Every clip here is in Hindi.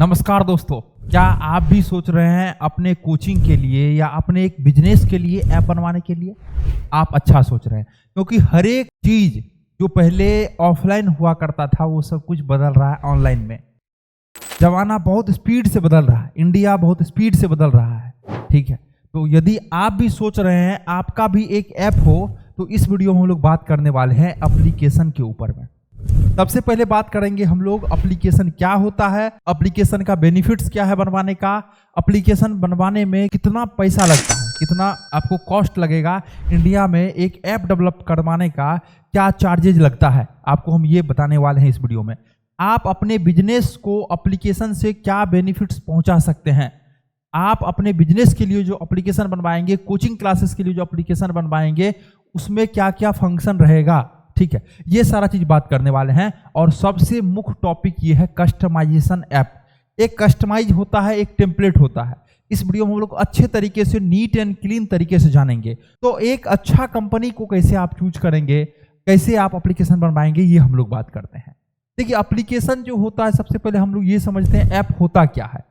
नमस्कार दोस्तों, क्या आप भी सोच रहे हैं अपने कोचिंग के लिए या अपने एक बिजनेस के लिए ऐप बनवाने के लिए? आप अच्छा सोच रहे हैं, क्योंकि हर एक चीज जो पहले ऑफलाइन हुआ करता था वो सब कुछ बदल रहा है ऑनलाइन में। जमाना बहुत स्पीड से बदल रहा है, इंडिया बहुत स्पीड से बदल रहा है। ठीक है, तो यदि आप भी सोच रहे हैं आपका भी एक ऐप हो, तो इस वीडियो में हम लोग बात करने वाले हैं एप्लीकेशन के ऊपर में। सबसे पहले बात करेंगे हम लोग एप्लीकेशन क्या होता है, एप्लीकेशन का बेनिफिट्स क्या है बनवाने का, एप्लीकेशन बनवाने में कितना पैसा लगता है, कितना आपको कॉस्ट लगेगा, इंडिया में एक ऐप डेवलप करवाने का क्या चार्जेज लगता है, आपको हम ये बताने वाले हैं इस वीडियो में। आप अपने बिजनेस को एप्लीकेशन से क्या बेनिफिट्स पहुंचा सकते हैं, आप अपने बिजनेस के लिए जो एप्लीकेशन बनवाएंगे, कोचिंग क्लासेस के लिए जो एप्लीकेशन बनवाएंगे, उसमें क्या क्या फंक्शन रहेगा। ठीक है, ये सारा चीज बात करने वाले हैं। और सबसे मुख्य टॉपिक ये है कस्टमाइजेशन ऐप। एक कस्टमाइज होता है, एक टेम्पलेट होता है। इस वीडियो में हम लोग अच्छे तरीके से नीट एंड क्लीन तरीके से जानेंगे। तो एक अच्छा कंपनी को कैसे आप चूज करेंगे, कैसे आप एप्लीकेशन बनवाएंगे, ये हम लोग बात करते हैं। देखिए, एप्लीकेशन जो होता है, सबसे पहले हम लोग ये समझते हैं ऐप होता क्या है।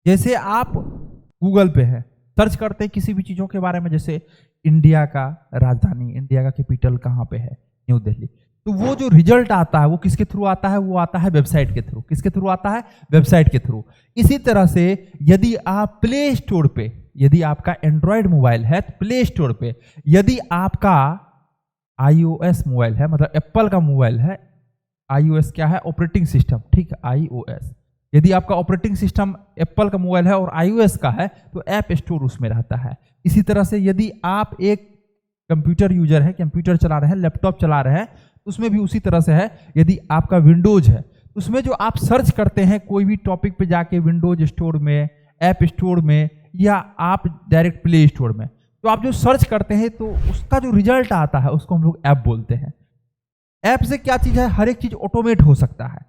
जैसे आप गूगल पे है, सर्च करते हैं किसी भी चीजों के बारे में, जैसे इंडिया का राजधानी, इंडिया का कैपिटल कहाँ पे है, न्यू दिल्ली, तो वो जो रिजल्ट आता है वो किसके थ्रू आता है, वो आता है वेबसाइट के थ्रू। किसके थ्रू आता है? वेबसाइट के थ्रू। इसी तरह से यदि आप प्ले स्टोर पे, यदि आपका एंड्रॉयड मोबाइल है तो प्ले स्टोर पे, यदि आपका iOS मोबाइल है, मतलब एप्पल का मोबाइल है, iOS क्या है? Operating system. ठीक है, iOS, यदि आपका ऑपरेटिंग सिस्टम एप्पल का मोबाइल है और iOS का है तो ऐप स्टोर उसमें रहता है। इसी तरह से यदि आप एक कंप्यूटर यूजर है, कंप्यूटर चला रहे हैं, लैपटॉप चला रहे हैं, तो उसमें भी उसी तरह से है। यदि आपका विंडोज है, उसमें जो आप सर्च करते हैं कोई भी टॉपिक पे जाके, विंडोज स्टोर में, ऐप स्टोर में, या आप डायरेक्ट प्ले स्टोर में, तो आप जो सर्च करते हैं तो उसका जो रिजल्ट आता है उसको हम लोग ऐप बोलते हैं। ऐप से क्या चीज है? हर एक चीज ऑटोमेट हो सकता है।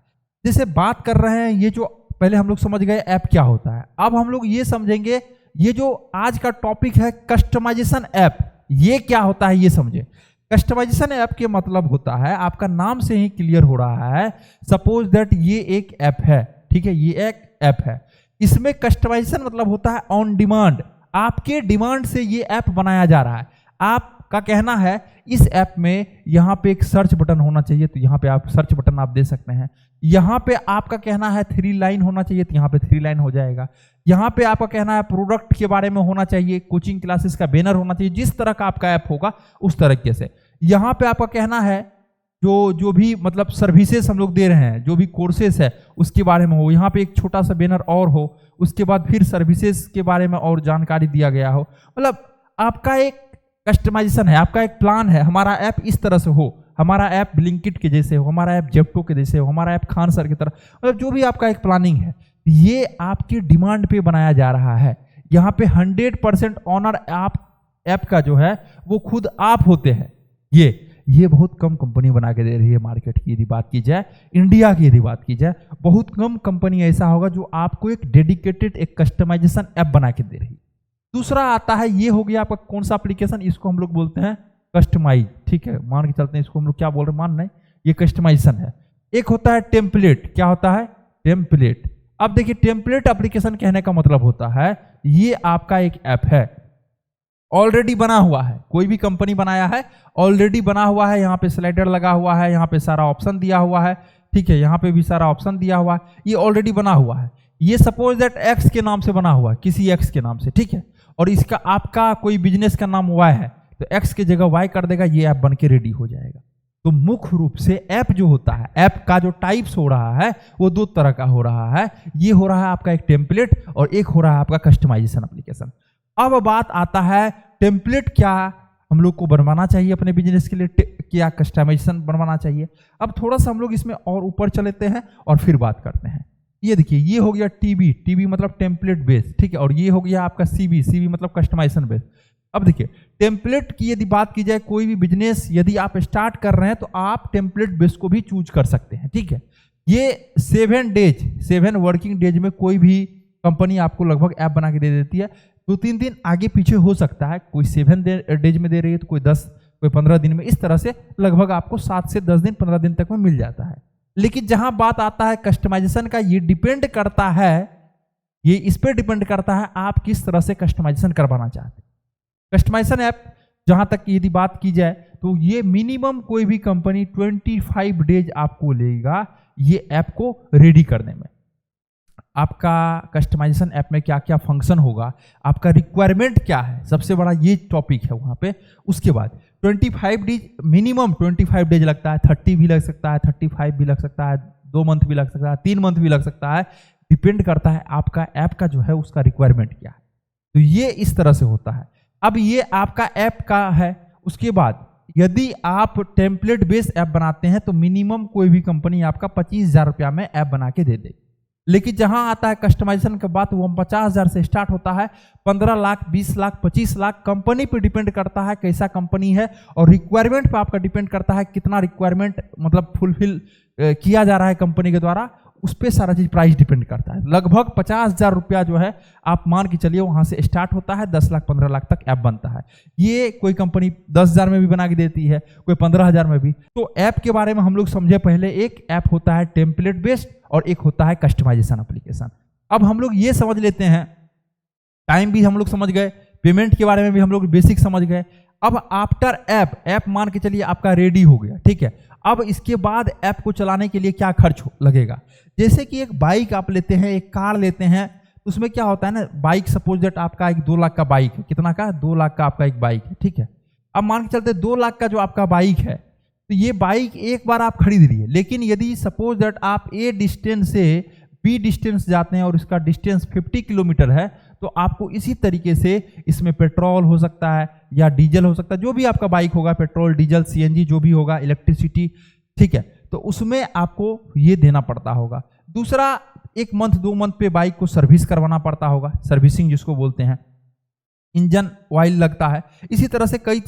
जैसे बात कर रहे हैं, ये जो पहले हम लोग समझ गए ऐप क्या होता है, अब हम लोग ये समझेंगे ये जो आज का टॉपिक है कस्टमाइजेशन ऐप, ये क्या होता है ये समझे। कस्टमाइजेशन ऐप के मतलब होता है, आपका नाम से ही क्लियर हो रहा है, सपोज दैट ये एक ऐप है। ठीक है, ये एक ऐप है, इसमें कस्टमाइजेशन मतलब होता है ऑन डिमांड, आपके डिमांड से ये ऐप बनाया जा रहा है। आपका कहना है इस ऐप में यहाँ पे एक सर्च बटन होना चाहिए, तो यहाँ पे आप सर्च बटन आप दे सकते हैं। यहाँ पे आपका कहना है 3 लाइन होना चाहिए, तो यहाँ पे 3 लाइन हो जाएगा। यहाँ पे आपका कहना है प्रोडक्ट के बारे में होना चाहिए, कोचिंग क्लासेस का बैनर होना चाहिए, जिस तरह का आपका ऐप होगा उस तरीके से। यहाँ पे आपका कहना है जो भी मतलब सर्विसेज हम लोग दे रहे हैं, जो भी कोर्सेस है उसके बारे में हो, यहाँ पे एक छोटा सा बैनर और हो, उसके बाद फिर सर्विसेज के बारे में और जानकारी दिया गया हो। मतलब आपका एक कस्टमाइजेशन है, आपका एक प्लान है, हमारा ऐप इस तरह से हो, हमारा ऐप ब्लिंकिट के जैसे हो, हमारा ऐप जेप्टो के जैसे हो, हमारा ऐप खान सर की तरह, मतलब जो भी आपका एक प्लानिंग है, ये आपकी डिमांड पे बनाया जा रहा है। यहाँ पे 100% ऑनर आप ऐप का जो है वो खुद आप होते हैं। ये बहुत कम कंपनी बना के दे रही है मार्केट की। यदि बात की जाए इंडिया की, यदि बात की जाए, बहुत कम कंपनी ऐसा होगा जो आपको एक डेडिकेटेड एक कस्टमाइजेशन ऐप बना के दे रही है। दूसरा आता है, ये हो गया आपका कौन सा एप्लीकेशन, इसको हम लोग बोलते हैं कस्टमाइज। ठीक है, मान के चलते हैं, इसको हम लोग क्या बोल रहे हैं, मान नहीं, ये कस्टमाइजेशन है। एक होता है टेम्पलेट। क्या होता है? टेम्पलेट। अब देखिए, टेम्पलेट एप्लीकेशन कहने का मतलब होता है ये आपका एक ऐप है, ऑलरेडी बना हुआ है, कोई भी कंपनी बनाया है, ऑलरेडी बना हुआ है, यहाँ पे स्लाइडर लगा हुआ है, यहाँ पे सारा ऑप्शन दिया हुआ है। ठीक है, यहाँ पे भी सारा ऑप्शन दिया हुआ है, ये ऑलरेडी बना हुआ है। ये सपोज दैट एक्स के नाम से बना हुआ है, किसी एक्स के नाम से। ठीक है, और इसका आपका कोई बिजनेस का नाम वाई है, तो एक्स की जगह वाई कर देगा, ये ऐप बन के रेडी हो जाएगा। तो मुख्य रूप से ऐप जो होता है, ऐप का जो टाइप्स हो रहा है वो 2 तरह का हो रहा है। ये हो रहा है आपका एक टेम्पलेट और एक हो रहा है आपका कस्टमाइजेशन एप्लीकेशन। अब बात आता है टेम्पलेट क्या हम लोग को बनवाना चाहिए अपने बिजनेस के लिए, क्या कस्टमाइजेशन बनवाना चाहिए। अब थोड़ा सा हम लोग इसमें और ऊपर चलते हैं और फिर बात करते हैं। ये देखिए, ये हो गया टीबी मतलब टेम्पलेट बेस। ठीक है, और ये हो गया आपका सीबी मतलब कस्टमाइजेशन बेस। अब देखिए, टेम्पलेट की यदि बात की जाए, कोई भी बिजनेस यदि आप स्टार्ट कर रहे हैं तो आप टेम्पलेट बेस को भी चूज कर सकते हैं। ठीक है, ये 7 वर्किंग डेज में कोई भी कंपनी आपको लगभग ऐप बना के दे देती है। 2-3 दिन आगे पीछे हो सकता है, कोई 7 डेज में दे रही है तो कोई 10, कोई 15 दिन में, इस तरह से लगभग आपको 7 से 10 दिन 15 दिन तक में मिल जाता है। लेकिन जहां बात आता है कस्टमाइजेशन का, ये डिपेंड करता है, ये इस पर डिपेंड करता है आप किस तरह से कस्टमाइजेशन करवाना चाहते हैं। कस्टमाइजेशन ऐप जहां तक यदि बात की जाए तो ये मिनिमम कोई भी कंपनी 25 डेज आपको लेगा ये ऐप को रेडी करने में। आपका कस्टमाइजेशन ऐप में क्या क्या फंक्शन होगा, आपका रिक्वायरमेंट क्या है, सबसे बड़ा ये टॉपिक है वहाँ पे। उसके बाद 25 डेज, मिनिमम 25 डेज लगता है, 30 भी लग सकता है, 35 भी लग सकता है, 2 मंथ भी लग सकता है, 3 मंथ भी लग सकता है, डिपेंड करता है आपका ऐप का जो है उसका रिक्वायरमेंट क्या है। तो ये इस तरह से होता है। अब ये आपका ऐप का है। उसके बाद यदि आप टेम्पलेट बेस्ड ऐप बनाते हैं तो मिनिमम कोई भी कंपनी आपका 25,000 रुपया में ऐप बना के दे दे। लेकिन जहां आता है कस्टमाइजेशन के बाद वो 50,000 से स्टार्ट होता है, 15 लाख, 20 लाख, 25 लाख, कंपनी पे डिपेंड करता है कैसा कंपनी है, और रिक्वायरमेंट पे आपका डिपेंड करता है कितना रिक्वायरमेंट मतलब फुलफिल किया जा रहा है कंपनी के द्वारा, उस पर सारा चीज प्राइस डिपेंड करता है। लगभग 50,000 रुपया जो है आप मान के चलिए वहां से स्टार्ट होता है, 10 लाख 15 लाख तक ऐप बनता है। ये कोई कंपनी 10,000 में भी बना के देती है, कोई 15,000 में भी। तो ऐप के बारे में हम लोग समझे पहले, एक ऐप होता है टेम्पलेट बेस्ड और एक होता है कस्टमाइजेशन एप्लीकेशन। अब हम लोग ये समझ लेते हैं, टाइम भी हम लोग समझ गए, पेमेंट के बारे में भी हम लोग बेसिक समझ गए। अब आफ्टर ऐप मान के चलिए आपका रेडी हो गया, ठीक है। अब इसके बाद ऐप को चलाने के लिए क्या खर्च लगेगा। जैसे कि एक बाइक आप लेते हैं, एक कार लेते हैं, उसमें क्या होता है ना, बाइक सपोज दैट आपका एक 2 लाख का बाइक है, कितना का, 2 लाख का आपका एक बाइक है, ठीक है। अब मान के चलते 2 लाख का जो आपका बाइक है, तो ये बाइक एक बार आप खरीद लिए, लेकिन यदि सपोज दैट आप ए डिस्टेंस से बी डिस्टेंस जाते हैं और इसका डिस्टेंस 50 किलोमीटर है, तो आपको इसी तरीके से इसमें पेट्रोल हो सकता है या डीजल हो सकता है, जो भी आपका बाइक होगा, पेट्रोल, डीजल, सीएनजी जो भी होगा, इलेक्ट्रिसिटी, ठीक है, तो उसमें आपको ये देना पड़ता होगा। दूसरा, 1 मंथ 2 मंथ पे बाइक को सर्विस करवाना पड़ता होगा, सर्विसिंग जिसको बोलते हैं, इंजन ऑयल लगता है। इसी तरह से कई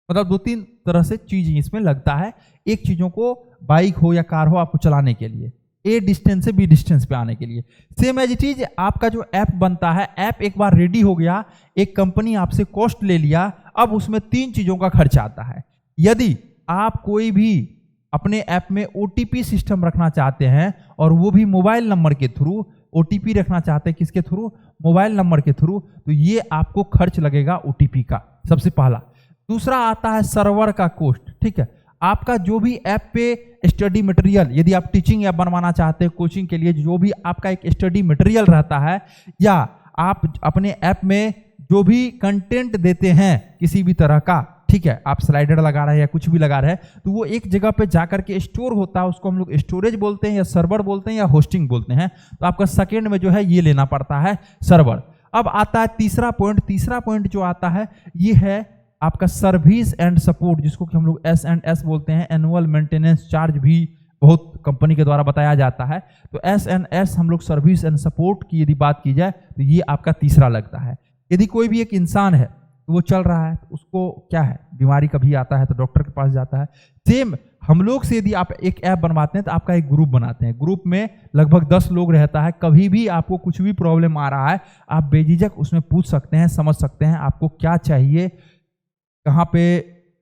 मतलब 2-3 तरह से चीज इसमें लगता है, एक चीजों को बाइक हो या कार हो आपको चलाने के लिए, ए डिस्टेंस से बी डिस्टेंस पे आने के लिए। सेम एज इट इज आपका जो ऐप बनता है, ऐप एक बार रेडी हो गया, एक कंपनी आपसे कॉस्ट ले लिया, अब उसमें 3 चीजों का खर्च आता है। यदि आप कोई भी अपने ऐप में ओटीपी सिस्टम रखना चाहते हैं और वो भी मोबाइल नंबर के थ्रू, ओटीपी रखना चाहते हैं किसके थ्रू, मोबाइल नंबर के थ्रू, तो ये आपको खर्च लगेगा ओटीपी का, सबसे पहला। दूसरा आता है सर्वर का कॉस्ट, ठीक है। आपका जो भी ऐप पे स्टडी मटेरियल, यदि आप टीचिंग ऐप बनवाना चाहते हैं कोचिंग के लिए, जो भी आपका एक स्टडी मटेरियल रहता है, या आप अपने ऐप में जो भी कंटेंट देते हैं किसी भी तरह का, ठीक है, आप स्लाइडर लगा रहे हैं या कुछ भी लगा रहे हैं, तो वो एक जगह पे जाकर के स्टोर होता है, उसको हम लोग स्टोरेज बोलते हैं या सर्वर बोलते हैं या होस्टिंग बोलते हैं। तो आपका सेकेंड में जो है ये लेना पड़ता है सर्वर। अब आता है तीसरा पॉइंट जो आता है ये है आपका सर्विस एंड सपोर्ट, जिसको कि हम लोग S&S बोलते हैं। एनुअल मेंटेनेंस चार्ज भी बहुत कंपनी के द्वारा बताया जाता है। तो S&S हम लोग सर्विस एंड सपोर्ट की यदि बात की जाए तो ये आपका तीसरा लगता है। यदि कोई भी एक इंसान है तो वो चल रहा है तो उसको क्या है, बीमारी कभी आता है तो डॉक्टर के पास जाता है। सेम हम लोग से यदि आप एक ऐप बनवाते हैं तो आपका एक ग्रुप बनाते हैं, ग्रुप में लगभग 10 लोग रहता है। कभी भी आपको कुछ भी प्रॉब्लम आ रहा है आप बेझिझक उसमें पूछ सकते हैं, समझ सकते हैं आपको क्या चाहिए, कहाँ पे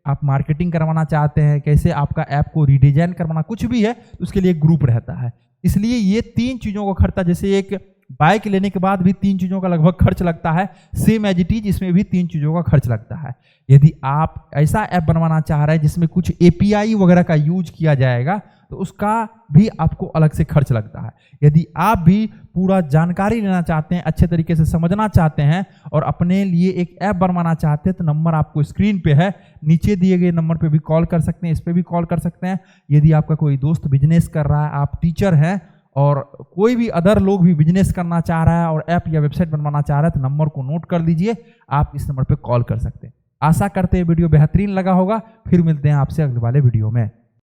आप मार्केटिंग करवाना चाहते हैं, कैसे आपका ऐप को रिडिजाइन करवाना, कुछ भी है तो उसके लिए एक ग्रुप रहता है। इसलिए ये 3 चीज़ों का खर्चा, जैसे एक बाइक लेने के बाद भी 3 चीज़ों का लगभग खर्च लगता है, सेम एज इट इज इसमें भी 3 चीज़ों का खर्च लगता है। यदि आप ऐसा ऐप बनवाना चाह रहे हैं जिसमें कुछ API वगैरह का यूज किया जाएगा तो उसका भी आपको अलग से खर्च लगता है। यदि आप भी पूरा जानकारी लेना चाहते हैं, अच्छे तरीके से समझना चाहते हैं और अपने लिए एक ऐप बनवाना चाहते हैं तो नंबर आपको स्क्रीन पे है, नीचे दिए गए नंबर पे भी कॉल कर सकते हैं, इस पे भी कॉल कर सकते हैं। यदि आपका कोई दोस्त बिजनेस कर रहा है, आप टीचर हैं और कोई भी अदर लोग भी बिजनेस करना चाह रहा है और ऐप या वेबसाइट बनवाना चाह रहा है तो नंबर को नोट कर लीजिए, आप इस नंबर पर कॉल कर सकते हैं। आशा करते हैं वीडियो बेहतरीन लगा होगा। फिर मिलते हैं आपसे अगले वाले वीडियो में।